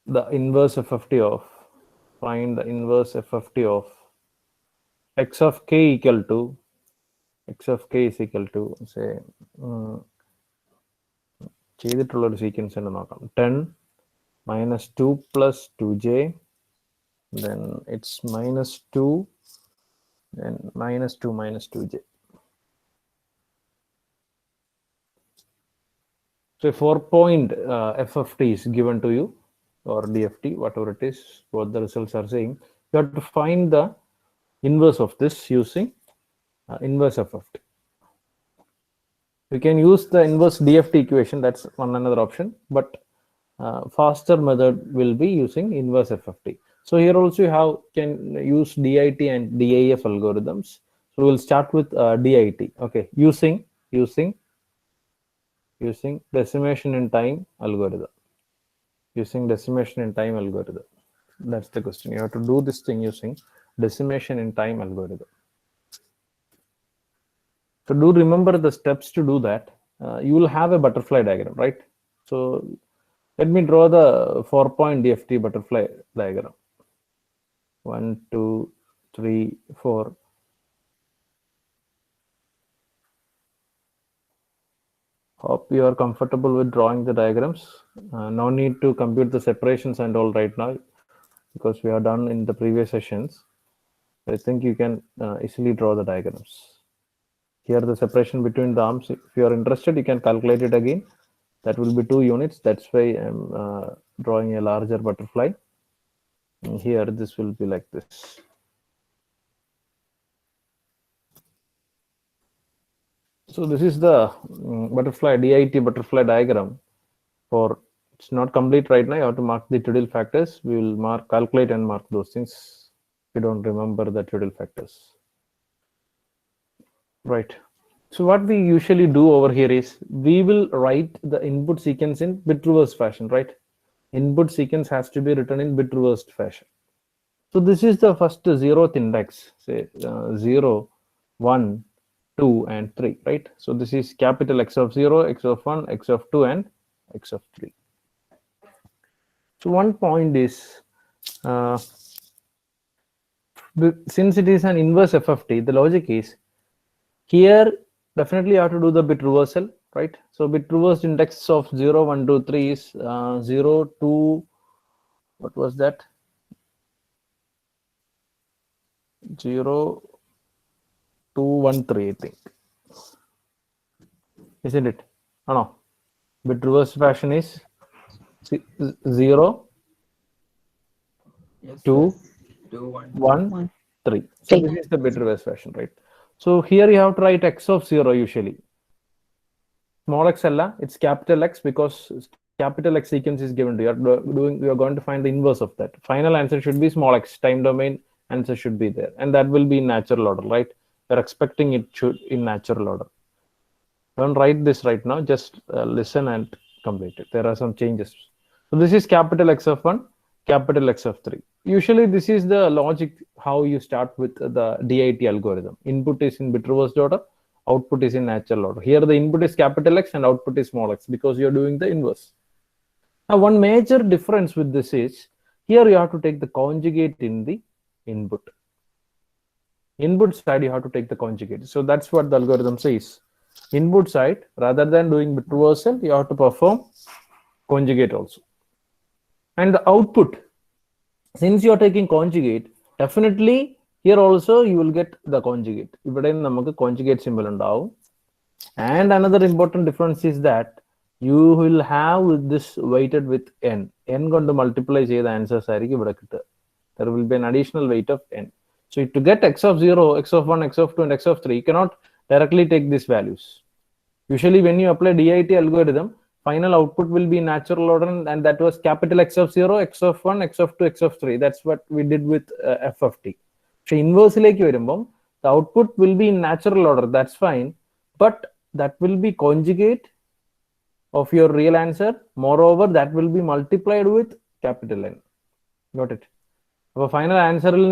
the inverse FFT of, find the inverse FFT of x of k equal to, x of k is equal to, say, ചെയ്തിട്ടുള്ള ഒരു sequence ഉണ്ട് നോക്കാം. 10 minus 2 plus 2j, then it's minus 2, then minus 2 minus 2j. So 4-point FFT is given to you, or DFT, whatever it is, what the results are saying. You have to find the inverse of this using inverse FFT. You can use the inverse DFT equation, that's another option, but faster method will be using inverse FFT. So here also you can use DIT and DIF algorithms. So we'll start with DIT. Okay, using decimation in time algorithm. Using decimation in time algorithm. That's the question. You have to do this thing using decimation in time algorithm. So do remember the steps to do that. You will have a butterfly diagram, right? So let me draw the 4-point DFT butterfly diagram. 1, 2, 3, 4. Hope you are comfortable with drawing the diagrams. No need to compute the separations and all right now, because we are done in the previous sessions. I think you can easily draw the diagrams. Here the separation between the arms, if you are interested, you can calculate it again. That will be 2 units. That's why I'm drawing a larger butterfly. And here this will be like this. So this is the butterfly DIT butterfly diagram. For it's not complete right now. You have to mark the Twiddle factors. We will calculate and mark those things. If you don't remember the Twiddle factors. Right. So what we usually do over here is we will write the input sequence in bit reverse fashion, right? Input sequence has to be written in bit reversed fashion. So this is the first 0th index, say 0, 1, 2, and 3, right? So this is capital X of 0, X of 1, X of 2, and X of 3. So one point is, since it is an inverse FFT, the logic is, here definitely you have to do the bit reversal, right? So bit reversed index of 0, 1, 2, 3 is 0, 2, what was that? 0, 2, 1, 3, I think. Isn't it? Oh no. Bit reverse fashion is 0, Yes, 2, 1, 3. So this is the bit reverse fashion, right? So here you have to write X of 0 usually. Small x alla, it's capital X, because capital X sequence is given to you. You are going to find the inverse of that. Final answer should be small x. Time domain answer should be there, and that will be in natural order, right? You're expecting it should in natural order. Don't write this right now. Just listen and complete it. There are some changes. So this is capital X of 1, capital X of 3. Usually this is the logic how you start with the DIT algorithm. Input is in bit reversed order, output is in natural order. Here the input is capital X and output is small x, because you're doing the inverse. Now one major difference with this is, here you have to take the conjugate in the input. Input side you have to take the conjugate. So that's what the algorithm says. Input side, rather than doing bit reversal, you have to perform conjugate also. And the output, since you are taking conjugate, definitely here also you will get the conjugate. Ivide namakku conjugate symbol undavu. And another important difference is that you will have this weighted with n. N kondu multiply cheyda answers aayirikku ivide kitta. There will be an additional weight of n. So to get X of 0, X of 1, X of 2, and X of 3, you cannot directly take these values. Usually when you apply DIT algorithm, final output will be in natural order, and that was capital X of 0, X of 1, X of 2, X of 3. That's what we did with FFT. So inverse like the output will be in natural order. That's fine, but that will be conjugate of your real answer. Moreover, that will be multiplied with capital N. Got it? Our final answer will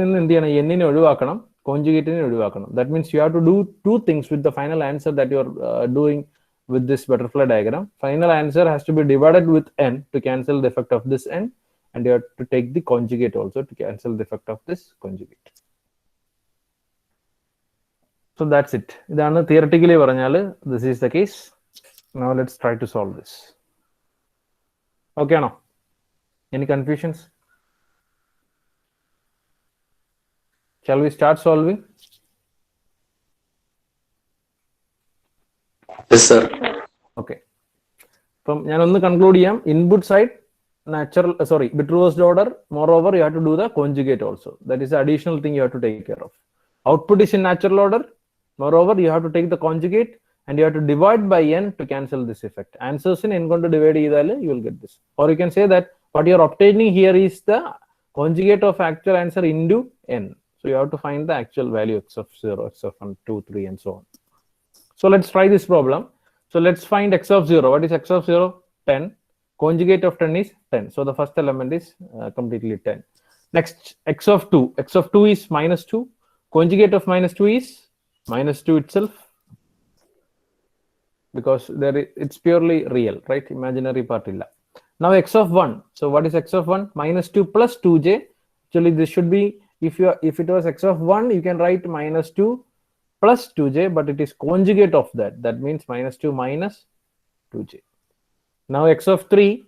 conjugate. That means you have to do 2 things with the final answer that you are doing with this butterfly diagram. Final answer has to be divided with n to cancel the effect of this n, and you have to take the conjugate also to cancel the effect of this conjugate. So that's it. Theoretically, this is the case. Now let's try to solve this. Okay, now any confusions? Shall we start solving? Yes, sir. Okay. From conclude input side natural bit reversed order. Moreover, you have to do the conjugate also. That is the additional thing you have to take care of. Output is in natural order. Moreover, you have to take the conjugate and you have to divide by n to cancel this effect. Answers in n going to divide either, you will get this. Or you can say that what you are obtaining here is the conjugate of actual answer into n. So you have to find the actual value x of 0, x of 1, 2, 3, and so on. So let's try this problem. So let's find x of 0. What is x of 0? 10. Conjugate of 10 is 10. So the first element is completely 10. Next, x of 2. X of 2 is minus 2. Conjugate of minus 2 is minus 2 itself. Because it's purely real, right? Imaginary part illa. Now x of 1. So what is x of 1? Minus 2 plus 2j. Actually, this should be, if it was x of 1, you can write minus 2 plus 2j, but it is conjugate of that. That means minus 2 minus 2j. Now x of 3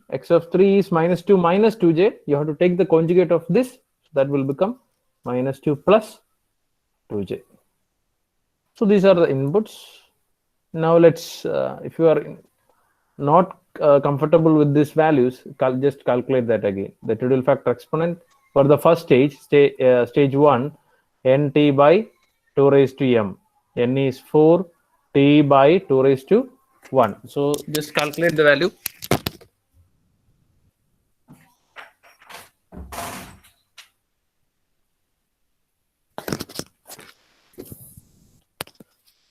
is minus 2 minus 2j. You have to take the conjugate of this. So that will become minus 2 plus 2j. So these are the inputs. Now let's, if you are not comfortable with these values, just calculate that again. The trivial factor exponent for the first stage, stage 1, nt by 2 raised to m. N is 4, t by 2 raised to 1. So just calculate the value.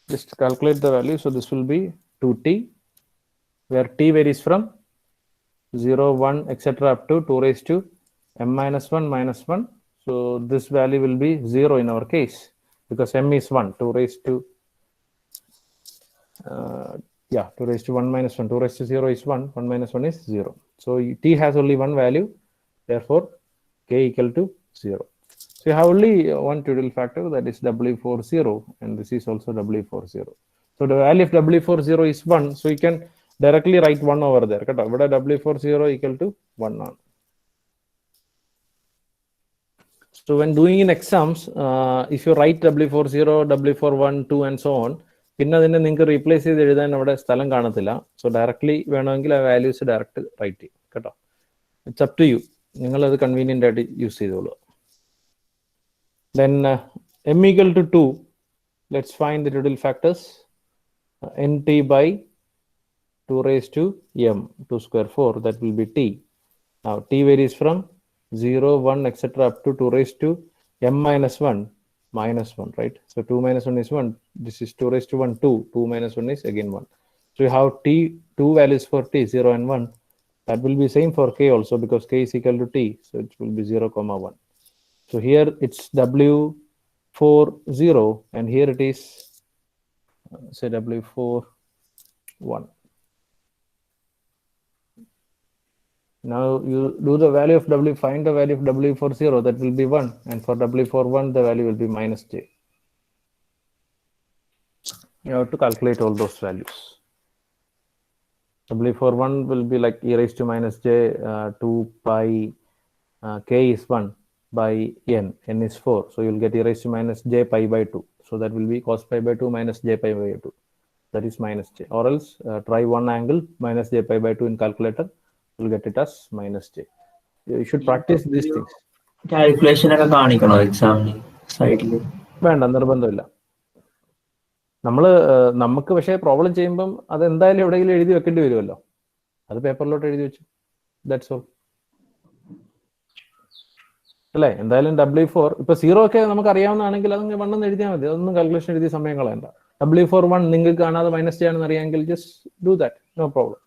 Just calculate the value. So this will be 2t, where t varies from 0, 1, etc. up to 2 raised to m minus 1 minus 1. So this value will be 0 in our case, because m is 1, 2 raised to 2 raised to 1 minus 1, 2 raised to 0 is 1, 1 minus 1 is 0. So t has only one value, therefore k equal to 0. So you have only one trivial factor, that is W40, and this is also W40. So the value of W40 is 1, so you can directly write 1 over there. But W40 equal to 1 on. So when doing in exams, if you write W40, W41, 2 and so on, പിന്നെ അതിനെ നിങ്ങൾക്ക് replace ചെയ്ത് എഴുതാൻ അവിടെ സ്ഥലം കാണത്തില്ല. So directly വേണമെങ്കിൽ ആ വാല്യൂസ് ഡയറക്റ്റ് റൈറ്റ് ചെയ്യും കേട്ടോ. ഇറ്റ്സ് അപ് ടു യു, നിങ്ങളത് കൺവീനിയൻ്റ് ആയിട്ട് യൂസ് ചെയ്തോളൂ. Then m equal to 2, let's find the trivial factors. nt by 2 raised to m, 2 square 4, that will be t. Now t varies from 0, 1, etc. up to 2 raised to m minus 1 minus 1, right? So 2 minus 1 is 1. This is 2 raised to 1, 2. 2 minus 1 is again 1. So you have t, 2 values for t, 0 and 1. That will be same for k also, because k is equal to t. So it will be 0, 1. So here it's W40, and here it is, say W41. Now you do the value of W, find the value of W40, that will be 1, and for W41 the value will be minus j. You have to calculate all those values. W41 will be like e raised to minus j 2 pi k is 1 by n, n is 4, so you will get e raised to minus j pi by 2. So that will be cos pi by 2 minus j pi by 2, that is minus j. Or else try one angle minus j pi by 2 in calculator, you will get it as minus j. You should practice these things. Calculation ഒക്കെ കാണിക്കണോ എക്സാമിന് സൈഡിൽ? വേണ്ട, നിർബന്ധമില്ല. നമുക്ക് പക്ഷേ problem ചെയ്യുമ്പം അത് എന്തായാലും എവിടെയെങ്കിലും എഴുതി വെക്കേണ്ടി വരുമല്ലോ, അത് പേപ്പറിലോട്ട് എഴുതി വെച്ചു, ദാറ്റ്സ് ഓൾ അല്ലേ. എന്തായാലും W4 ഇപ്പൊ 0 ഒക്കെ നമുക്ക് അറിയാവുന്നതാണെങ്കിൽ അത് 1 എന്ന് എഴുതിയാൽ മതി, അതൊന്നും കാൽക്കുലേഷൻ എഴുതി സമയം കളയണ്ട. W41 നിങ്ങൾക്ക് കാണാതെ മൈനസ് ചെയ്യാണെന്ന് അറിയാമെങ്കിൽ just do that, no problem.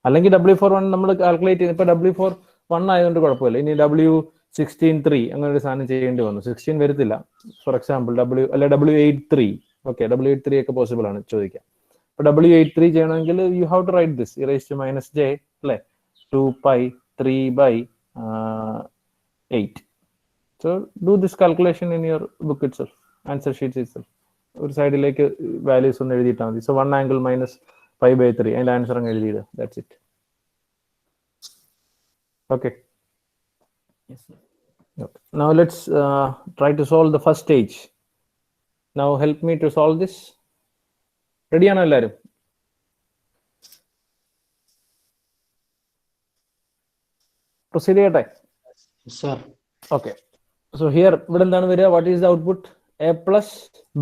അല്ലെങ്കിൽ W41 നമ്മൾ കാൽക്കുലേറ്റ് ചെയ്ത് ഇപ്പൊ W41 ആയതുകൊണ്ട് കുഴപ്പമില്ല. ഇനി W16 അങ്ങനെ ഒരു സാധനം ചെയ്യേണ്ടി വന്നു, 16 വരത്തില്ല. For example W83, okay, W83 ഒക്കെ പോസിബിൾ ആണ് ചോദിക്കാം. അപ്പൊ W83 ചെയ്യണമെങ്കിൽ you have to write this e raised to minus j, അല്ലെ, 2 pi 3 by 8. So do this calculation in your book itself, answer sheet itself. ഒരു സൈഡിലേക്ക് വാല്യൂസ് ഒന്ന് എഴുതിയിട്ടാൽ മതി. സോ 1 angle minus 5/3 അതിൻ്റെ ആൻസർ അങ്ങ് എഴുതിയിടുക. That's it. Okay. Yes, sir. Okay. Now let's try to solve the first stage. Now help me to solve this. Ready ആണോ എല്ലാവരും? Proceed ചെയ്യട്ടെ. Yes, sir. Okay. So here, ഇവിടെ എന്താണ് വരിക? What is the output? A plus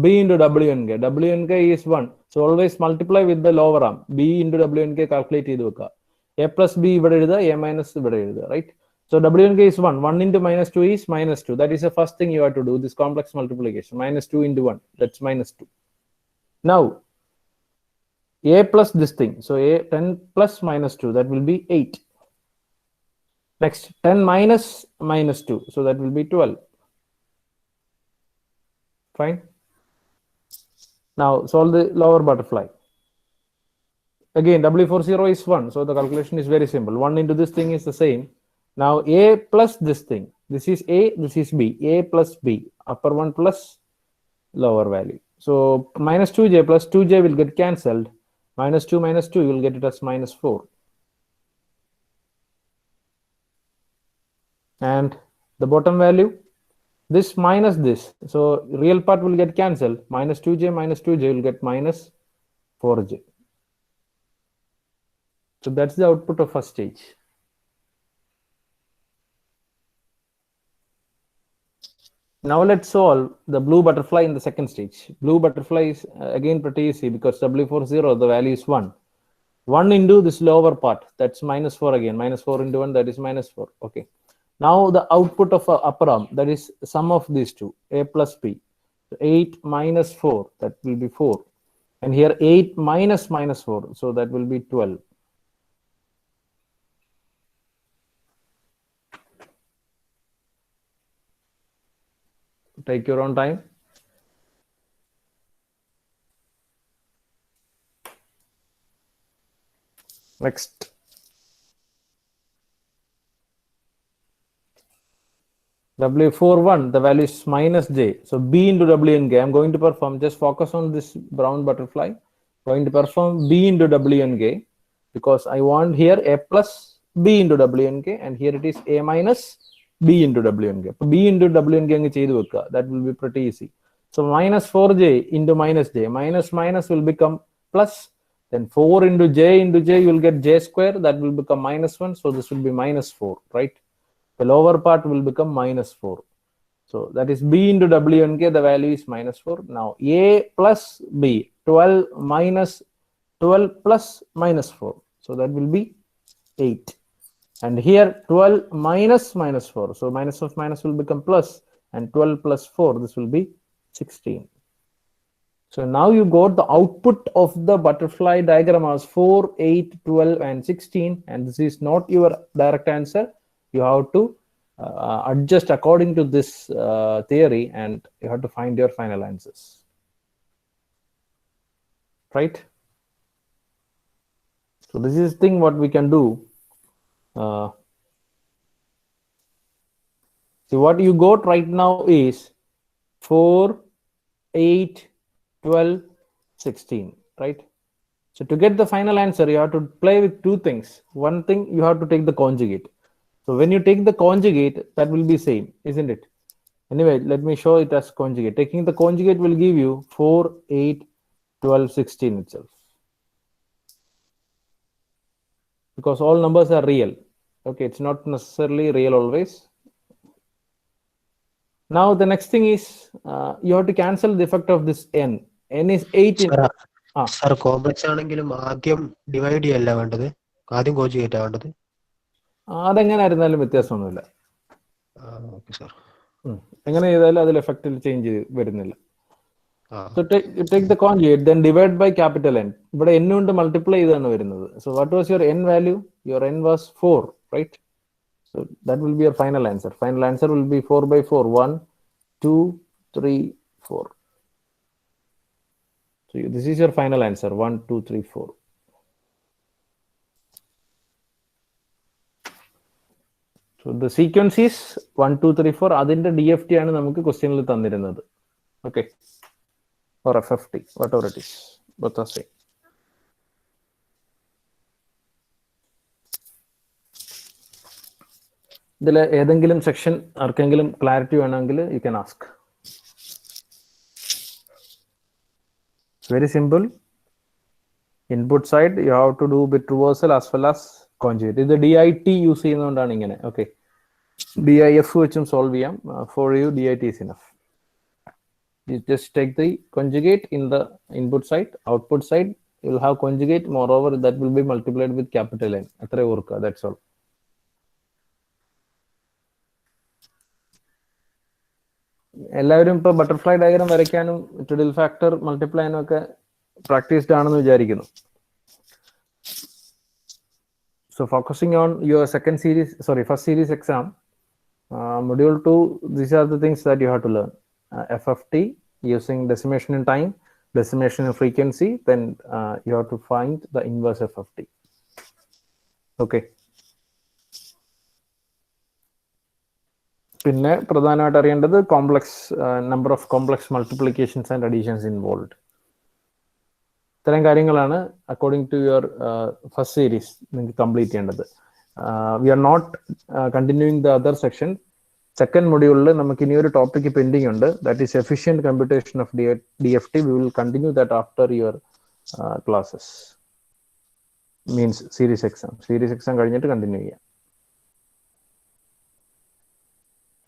B into WNK. WNK is 1. So always multiply with the lower arm. B into WNK calculate ചെയ്ത് വെക്കുക. A plus B ഇവിടെ എഴുതുക, A minus ഇവിടെ എഴുതുക, right? So WNK is 1. 1 into minus 2 is minus 2. That is the first thing you have to do, this complex multiplication. Minus 2 into 1. That's minus 2. Now, A plus this thing. So A 10 plus minus 2. That will be 8. Next, 10 minus minus 2. So that will be 12. Fine. Now solve the lower butterfly. Again, W40 is 1. So the calculation is very simple. 1 into this thing is the same. Now A plus this thing. This is A, this is B. A plus B. Upper one plus lower value. So minus 2j plus 2j will get cancelled. Minus 2 minus 2, you will get it as minus 4. And the bottom value, this minus this. So real part will get cancelled. Minus 2j minus 2j will get minus 4j. So that's the output of first stage. Now let's solve the blue butterfly in the second stage. Blue butterfly is again pretty easy because W40, the value is 1. 1 into this lower part, that's minus 4 again. Minus 4 into 1, that is minus 4. Okay. Now the output of upper arm, that is sum of these two, A plus B. So 8 minus 4, that will be 4. And here 8 minus minus 4, so that will be 12. Take your own time. Next. W41, the value is minus j. So B into W and K. I'm going to perform, just focus on this brown butterfly. Going to perform B into W and K because I want here A plus B into W and K, and here it is A minus B into W and K. B into W and K, that will be pretty easy. So minus 4j into minus j. Minus minus will become plus. Then 4 into j, you will get j square. That will become minus 1. So this will be minus 4, right? The lower part will become minus 4. So that is B into W and K, the value is minus 4. Now A plus B, 12 minus 12 plus minus 4. So that will be 8. And here 12 minus minus 4. So minus of minus will become plus, and 12 plus 4, this will be 16. So now you got the output of the butterfly diagram as 4, 8, 12, and 16. And this is not your direct answer. You have to adjust according to this theory, and you have to find your final answers. Right? So this is the thing what we can do. See, what you got right now is 4, 8, 12, 16, right? So to get the final answer, you have to play with two things. One thing, you have to take the conjugate. So when you take the conjugate, that will be same, isn't it? Anyway, let me show it as conjugate. Taking the conjugate will give you 4, 8, 12, 16 itself. Because all numbers are real. Okay, it's not necessarily real always. Now the next thing is you have to cancel the effect of this n. N is 8 in Sir, complex ആണെങ്കിലും ആദ്യം divide ചെയ്യല്ല വേണ്ടത്, ആദ്യം conjugate വേണ്ടത്. അതെങ്ങനെ ആയിരുന്നാലും വ്യത്യാസമൊന്നുമില്ല. Okay sir. എങ്ങനെ ചെയ്താലും അതിൽ എഫക്റ്റിൽ ചേഞ്ച് വരുന്നില്ല. So take the conjugate, then divide by capital N. ഇവിടെ n കൊണ്ട് മൾട്ടിപ്ലൈ ചെയ്താണ് വരുന്നത്. So what was your n value? Your n was 4, right? So that will be your final answer. Final answer will be 4 by 4. 1, 2, 3, 4. So this is your final answer. 1, 2, 3, 4. So So the sequence is 1, 2, 3, 4. അതിന്റെ DFT ആണ് നമുക്ക് ക്വസ്റ്റ്യനിൽ തന്നിരുന്നത്. Okay. Or FFT, whatever it is. Both are same. ഇതിൽ ഏതെങ്കിലും section ആർക്കെങ്കിലും clarity വേണമെങ്കിൽ you can ask. It's very simple. Input side you have to do bit reversal as well as conjugate. ഇത് DIT use ചെയ്യുന്നതുകൊണ്ടാണ് ഇങ്ങനെ. Okay, DIF വെച്ചും solve ചെയ്യാം. For you DIT is enough. You just take the conjugate in the input side, output side you will have conjugate, moreover that will be multiplied with capital N. അത്രേ ഓർക്കുക, that's all. എല്ലാവരും ഇപ്പോൾ butterfly diagram വരയ്ക്കാനും ട്രിഡിൽ factor multiply ചെയ്യാനും ഒക്കെ practised ആണെന്ന് വിചാരിക്കുന്നു. So focusing on your first series exam, module 2, these are the things that you have to learn. FFT using decimation in time, decimation in frequency, then you have to find the inverse FFT. Okay. പിന്നെ പ്രധാനമായിട്ട് അറിയേണ്ടത് number of complex multiplications and additions involved. ഇത്തരം കാര്യങ്ങളാണ് according to your first series നിങ്ങൾക്ക് complete ചെയ്യേണ്ടത്. We are not continuing the other section. Second മൊഡ്യൂളിൽ നമുക്ക് ഇനി ഒരു ടോപ്പിക് പെൻഡിങ് ഉണ്ട്, that is efficient computation of DFT. We will continue that after your classes, means series exam കഴിഞ്ഞിട്ട് continue ചെയ്യാം.